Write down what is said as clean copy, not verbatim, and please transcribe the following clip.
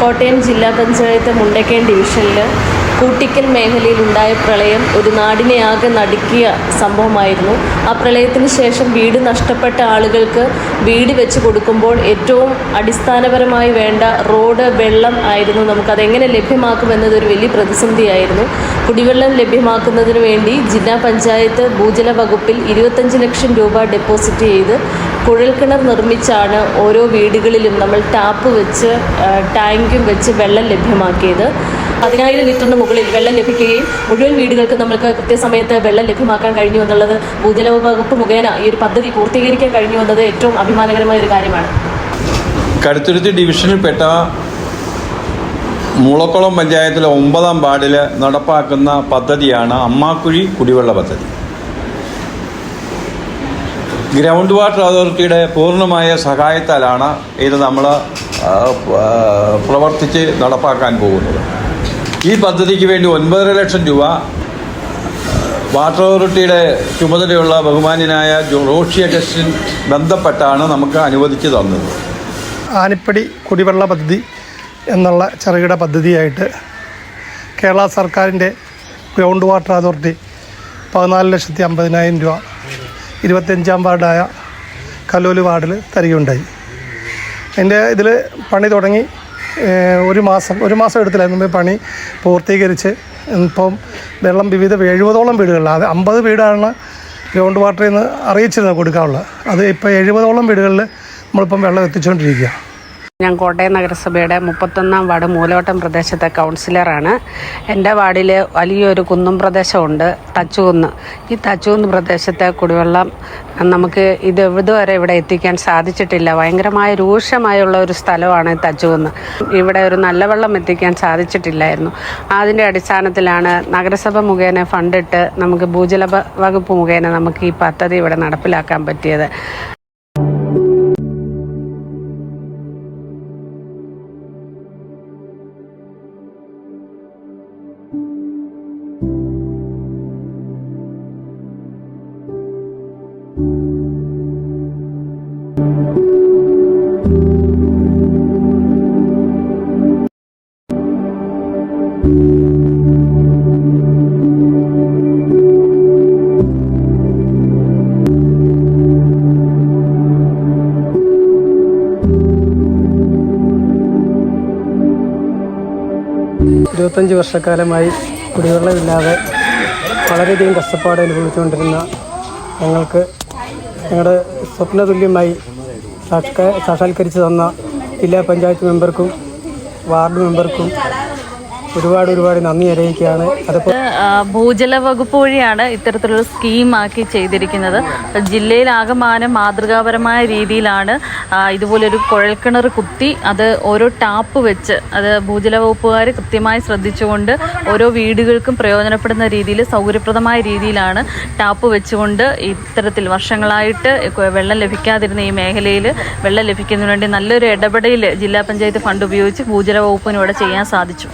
കോട്ടയം ജില്ലാ പഞ്ചായത്ത് മുണ്ടക്കയം ഡിവിഷനിൽ കൂട്ടിക്കൽ മേഖലയിലുണ്ടായ പ്രളയം ഒരു നാടിനെ ആകെ നടുക്കിയ സംഭവമായിരുന്നു. ആ പ്രളയത്തിന് ശേഷം വീട് നഷ്ടപ്പെട്ട ആളുകൾക്ക് വീട് വെച്ച് കൊടുക്കുമ്പോൾ ഏറ്റവും അടിസ്ഥാനപരമായി വേണ്ട റോഡ്, വെള്ളം ആയിരുന്നു. നമുക്കതെങ്ങനെ ലഭ്യമാക്കുമെന്നതൊരു വലിയ പ്രതിസന്ധിയായിരുന്നു. കുടിവെള്ളം ലഭ്യമാക്കുന്നതിന് വേണ്ടി ജില്ലാ പഞ്ചായത്ത് ഭൂജല വകുപ്പിൽ 25 ലക്ഷം രൂപ ഡെപ്പോസിറ്റ് ചെയ്ത് കുഴൽക്കിണർ നിർമ്മിച്ചാണ് ഓരോ വീടുകളിലും നമ്മൾ ടാപ്പ് വെച്ച് ടാങ്കും വെച്ച് വെള്ളം ലഭ്യമാക്കിയത്. 10,000 ലിറ്ററിന് മുകളിൽ വെള്ളം ലഭിക്കുകയും മുഴുവൻ വീടുകൾക്ക് നമ്മൾക്ക് കൃത്യസമയത്ത് വെള്ളം ലഭ്യമാക്കാൻ കഴിഞ്ഞു എന്നുള്ളത് ഭൂജല വകുപ്പ് മുഖേന ഈ ഒരു പദ്ധതി പൂർത്തീകരിക്കാൻ കഴിഞ്ഞു എന്നത് ഏറ്റവും അഭിമാനകരമായ ഒരു കാര്യമാണ്. കടുത്തുരുത്തി ഡിവിഷനിൽപ്പെട്ട മൂളക്കുളം പഞ്ചായത്തിലെ 9-ാം വാർഡിൽ നടപ്പാക്കുന്ന പദ്ധതിയാണ് അമ്മാക്കുഴി കുടിവെള്ള പദ്ധതി. ഗ്രൗണ്ട് വാട്ടർ അതോറിറ്റിയുടെ പൂർണ്ണമായ സഹായത്താലാണ് ഇത് നമ്മൾ പ്രവർത്തിച്ച് നടപ്പാക്കാൻ പോകുന്നത്. ഈ പദ്ധതിക്ക് വേണ്ടി 9.5 ലക്ഷം രൂപ വാട്ടർ അതോറിറ്റിയുടെ ചുമതലയുള്ള ബഹുമാന്യനായ റോഷി അഗസ്റ്റിൻ ബന്ധപ്പെട്ടാണ് നമുക്ക് അനുവദിച്ചു തന്നത്. ആനിപ്പടി കുടിവെള്ള പദ്ധതി എന്നുള്ള ചെറുകിട പദ്ധതിയായിട്ട് കേരള സർക്കാരിൻ്റെ ഗ്രൗണ്ട് വാട്ടർ അതോറിറ്റി 14,50,000 രൂപ 25-ാം വാർഡായ കല്ലോല് വാർഡിൽ തരികയുണ്ടായി. അതിൻ്റെ ഇതിൽ പണി തുടങ്ങി ഒരു മാസം എടുത്തില്ലായിരുന്നു പണി പൂർത്തീകരിച്ച്. ഇപ്പം വെള്ളം വിവിധ 70ഓളം വീടുകളിൽ, അത് 50 വീടാണ് ഗ്രൗണ്ട് വാട്ടറിൽ നിന്ന് അറിയിച്ചിരുന്നത് കൊടുക്കാനുള്ളത്. അത് ഇപ്പോൾ 70ഓളം വീടുകളിൽ നമ്മളിപ്പം വെള്ളം എത്തിച്ചുകൊണ്ടിരിക്കുക. ഞാൻ കോട്ടയം നഗരസഭയുടെ 31-ാം വാർഡ് മൂലവട്ടം പ്രദേശത്തെ കൗൺസിലറാണ്. എൻ്റെ വാർഡിൽ വലിയൊരു കുന്നും പ്രദേശമുണ്ട്, തച്ചുകുന്ന്. ഈ തച്ചുകുന്ന് പ്രദേശത്തെ കുടിവെള്ളം നമുക്ക് ഇതുവരെ ഇവിടെ എത്തിക്കാൻ സാധിച്ചിട്ടില്ല. ഭയങ്കരമായ രൂക്ഷമായുള്ള ഒരു സ്ഥലമാണ് തച്ചുകുന്ന്. ഇവിടെ ഒരു നല്ല വെള്ളം എത്തിക്കാൻ സാധിച്ചിട്ടില്ലായിരുന്നു. അതിൻ്റെ അടിസ്ഥാനത്തിലാണ് നഗരസഭ മുഖേന ഫണ്ടിട്ട് നമുക്ക് ഭൂജല വകുപ്പ് മുഖേന നമുക്ക് ഈ പദ്ധതി ഇവിടെ നടപ്പിലാക്കാൻ പറ്റിയത്. ഇരുപത്തഞ്ച് വർഷക്കാലമായി കുടിവെള്ളമില്ലാതെ വളരെയധികം കഷ്ടപ്പാട് അനുഭവിച്ചുകൊണ്ടിരുന്ന ഞങ്ങൾക്ക് ഞങ്ങളുടെ സ്വപ്നതുല്യമായി സാക്ഷാത്കരിച്ച് തന്ന ജില്ലാ പഞ്ചായത്ത് മെമ്പർക്കും വാർഡ് മെമ്പർക്കും ഒരുപാട് നന്ദി അറിയിക്കുകയാണ്. അതിപ്പോൾ ഭൂജല വകുപ്പ് വഴിയാണ് ഇത്തരത്തിലുള്ള സ്കീമാക്കി ചെയ്തിരിക്കുന്നത്. ജില്ലയിലാകമാനം മാതൃകാപരമായ രീതിയിലാണ് ഇതുപോലൊരു കുഴൽക്കിണർ കുത്തി അത് ഓരോ ടാപ്പ് വെച്ച് അത് ഭൂജല വകുപ്പുകാർ കൃത്യമായി ശ്രദ്ധിച്ചുകൊണ്ട് ഓരോ വീടുകൾക്കും പ്രയോജനപ്പെടുന്ന രീതിയിൽ സൗകര്യപ്രദമായ രീതിയിലാണ് ടാപ്പ് വെച്ചുകൊണ്ട് ഇത്തരത്തിൽ വർഷങ്ങളായിട്ട് വെള്ളം ലഭിക്കാതിരുന്ന ഈ മേഖലയിൽ വെള്ളം ലഭിക്കുന്നതിന് വേണ്ടി നല്ലൊരു ഇടപെടൽ ജില്ലാ പഞ്ചായത്ത് ഫണ്ട് ഉപയോഗിച്ച് ഭൂജല വകുപ്പിന് ഇവിടെ ചെയ്യാൻ സാധിച്ചു.